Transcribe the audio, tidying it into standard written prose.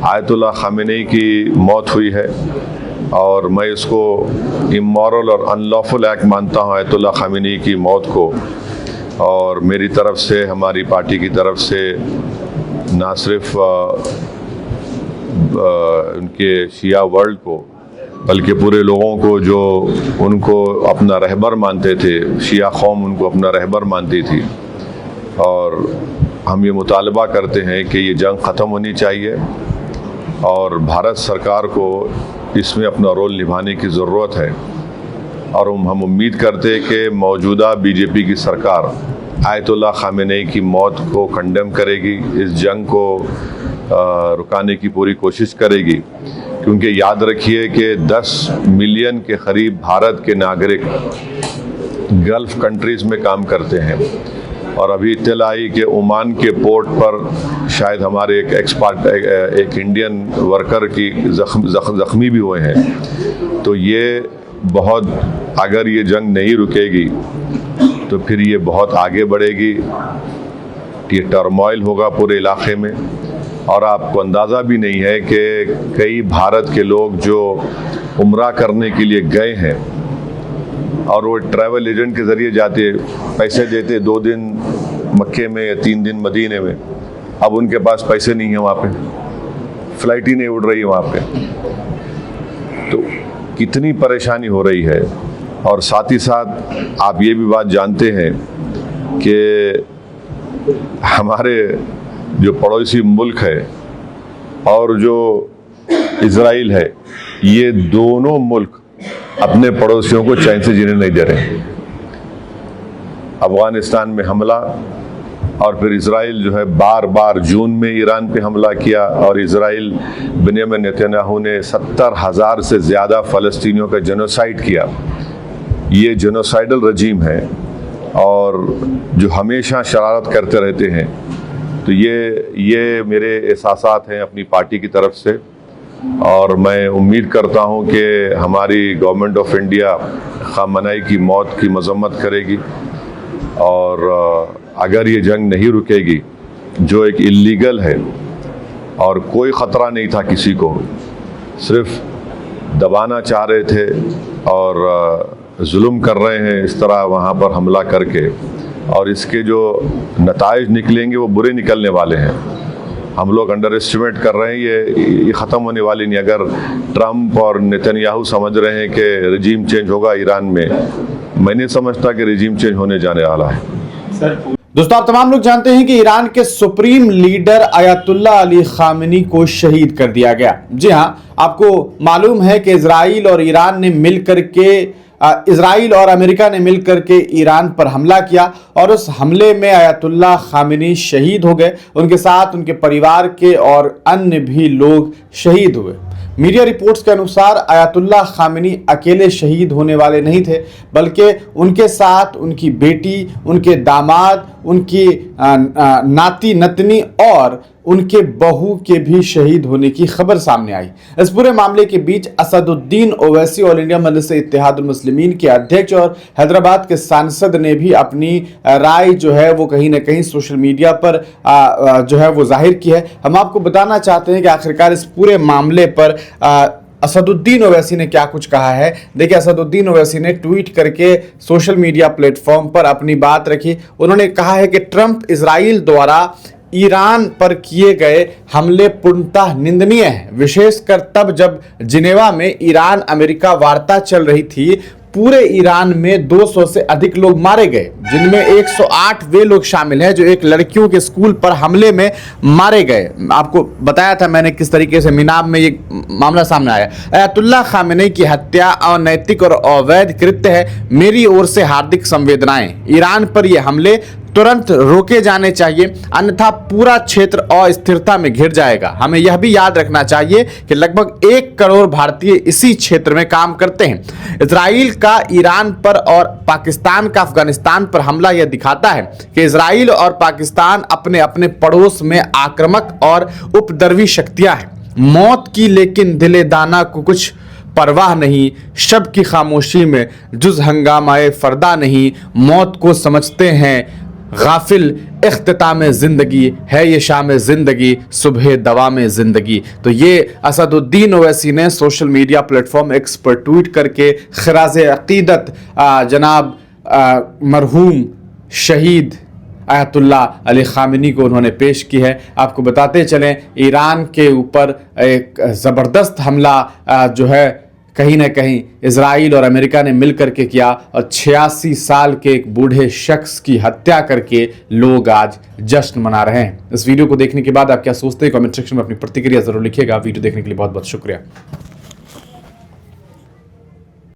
Ayatollah Khamenei की मौत हुई है और मैं इसको इमोरल और अनलॉफुल एक्ट मानता हूँ आयतुल्ला खामेनी की मौत को। और मेरी तरफ से, हमारी पार्टी की तरफ से ना सिर्फ उनके शिया वर्ल्ड को बल्कि पूरे लोगों को जो उनको अपना रहबर मानते थे, शिया कौम उनको अपना रहबर मानती थी, और हम ये मुतालबा करते हैं कि ये जंग ख़त्म होनी चाहिए और भारत सरकार को इसमें अपना रोल निभाने की ज़रूरत है। और हम उम्मीद करते हैं कि मौजूदा बीजेपी की सरकार आयतुल्ला खामेनी की मौत को कंडेम करेगी, इस जंग को रुकाने की पूरी कोशिश करेगी, क्योंकि याद रखिए कि 10 मिलियन के करीब भारत के नागरिक गल्फ़ कंट्रीज़ में काम करते हैं। और अभी इत्तला आई कि ओमान के पोर्ट पर शायद हमारे एक इंडियन वर्कर की ज़ख्मी भी हुए हैं। तो ये बहुत, अगर ये जंग नहीं रुकेगी तो फिर ये बहुत आगे बढ़ेगी, ये टर्मोइल होगा पूरे इलाके में। और आपको अंदाज़ा भी नहीं है कि कई भारत के लोग जो उम्रा करने के लिए गए हैं और वो ट्रैवल एजेंट के ज़रिए जाते, पैसे देते 2 दिन मक्के में या 3 दिन मदीने में, अब उनके पास पैसे नहीं है, वहाँ पे फ़्लाइट ही नहीं उड़ रही है वहाँ पे। तो कितनी परेशानी हो रही है। और साथ ही साथ आप ये भी बात जानते हैं कि हमारे जो पड़ोसी मुल्क है और जो इज़राइल है, ये दोनों मुल्क अपने पड़ोसियों को चैन से जीने नहीं दे रहे। अफ़गानिस्तान में हमला, और फिर इज़राइल जो है बार बार जून में ईरान पे हमला किया, और इज़राइल बेंजामिन नेतन्याहू ने 70,000 से ज़्यादा फ़लस्तीनियों का जेनोसाइड किया। ये जेनोसाइडल रजीम है और जो हमेशा शरारत करते रहते हैं। तो ये मेरे एहसासात हैं अपनी पार्टी की तरफ से, और मैं उम्मीद करता हूं कि हमारी गवर्नमेंट ऑफ इंडिया खामनेई की मौत की मजम्मत करेगी। और अगर ये जंग नहीं रुकेगी, जो एक इल्लीगल है और कोई ख़तरा नहीं था किसी को, सिर्फ दबाना चाह रहे थे और जुल्म कर रहे हैं इस तरह वहाँ पर हमला करके, और इसके जो नताइज निकलेंगे वो बुरे निकलने वाले हैं। हम लोग अंडर एस्टिमेट कर रहे हैं, ये ख़त्म होने वाली नहीं। अगर ट्रंप और नेतन्याहू समझ रहे हैं कि रजीम चेंज होगा ईरान में, मैं नहीं समझता कि रजीम चेंज होने जाने वाला है। दोस्तों, आप तमाम लोग जानते हैं कि ईरान के supreme leader ayatollah Ali Khamenei को शहीद कर दिया गया। जी हाँ, आपको मालूम है कि इजराइल और अमेरिका ने मिलकर के ईरान पर हमला किया, और उस हमले में आयतुल्ला खामेनी शहीद हो गए। उनके साथ उनके परिवार के और अन्य भी लोग शहीद हुए। मीडिया रिपोर्ट्स के अनुसार आयतुल्ला खामेनी अकेले शहीद होने वाले नहीं थे, बल्कि उनके साथ उनकी बेटी, उनके दामाद, उनकी नाती नतनी और उनके बहू के भी शहीद होने की खबर सामने आई। इस पूरे मामले के बीच असदुद्दीन ओवैसी ऑल इंडिया मजलिस इत्तेहादुल मुस्लिमीन के अध्यक्ष और हैदराबाद के सांसद ने भी अपनी राय जो है वो कहीं ना कहीं सोशल मीडिया पर जो है वो जाहिर की है। हम आपको बताना चाहते हैं कि आखिरकार इस पूरे मामले पर असदुद्दीन ओवैसी ने क्या कुछ कहा है। देखिए, असदुद्दीन ओवैसी ने ट्वीट करके सोशल मीडिया प्लेटफॉर्म पर अपनी बात रखी। उन्होंने कहा है कि ट्रंप इजराइल द्वारा ईरान पर किए गए हमले पूर्णतः निंदनीय है, विशेषकर तब जब जिनेवा में ईरान अमेरिका वार्ता चल रही थी। पूरे ईरान में 200 से अधिक लोग मारे गए, जिनमें 108 वे लोग शामिल हैं जो एक लड़कियों के स्कूल पर हमले में मारे गए। आपको बताया था मैंने किस तरीके से मिनाब में ये मामला सामने आया। आयतुल्ला खामेनी की हत्या अनैतिक और अवैध कृत्य है। मेरी ओर से हार्दिक संवेदनाएं। ईरान पर ये हमले तुरंत रोके जाने चाहिए, अन्यथा पूरा क्षेत्र अस्थिरता में घिर जाएगा। हमें यह भी याद रखना चाहिए कि लगभग 1 करोड़ भारतीय इसी क्षेत्र में काम करते हैं। इजराइल का ईरान पर और पाकिस्तान का अफगानिस्तान पर हमला यह दिखाता है कि इजराइल और पाकिस्तान अपने अपने पड़ोस में आक्रामक और उपद्रवी शक्तियां हैं। मौत की लेकिन दिले दाना को कुछ परवाह नहीं, शब की खामोशी में जुज हंगामाए फरदा नहीं। मौत को समझते हैं गाफिल इख्तिताम ज़िंदगी है ये शाम ज़िंदगी सुबह दवाम ज़िंदगी। तो ये असदुद्दीन ओवैसी ने सोशल मीडिया प्लेटफॉर्म एक्स पर ट्वीट करके खिराज अक़ीदत जनाब मरहूम शहीद आयतुल्लाह अली ख़ामेनी को उन्होंने पेश की है। आपको बताते चलें, ईरान के ऊपर एक ज़बरदस्त हमला जो है कहीं ना कहीं इजराइल और अमेरिका ने मिल करके किया और 86 साल के एक बूढ़े शख्स की हत्या करके लोग आज जश्न मना रहे हैं। इस वीडियो को देखने के बाद आप क्या सोचते हैं, कमेंट सेक्शन में अपनी प्रतिक्रिया ज़रूर लिखिएगा। वीडियो देखने के लिए बहुत बहुत शुक्रिया।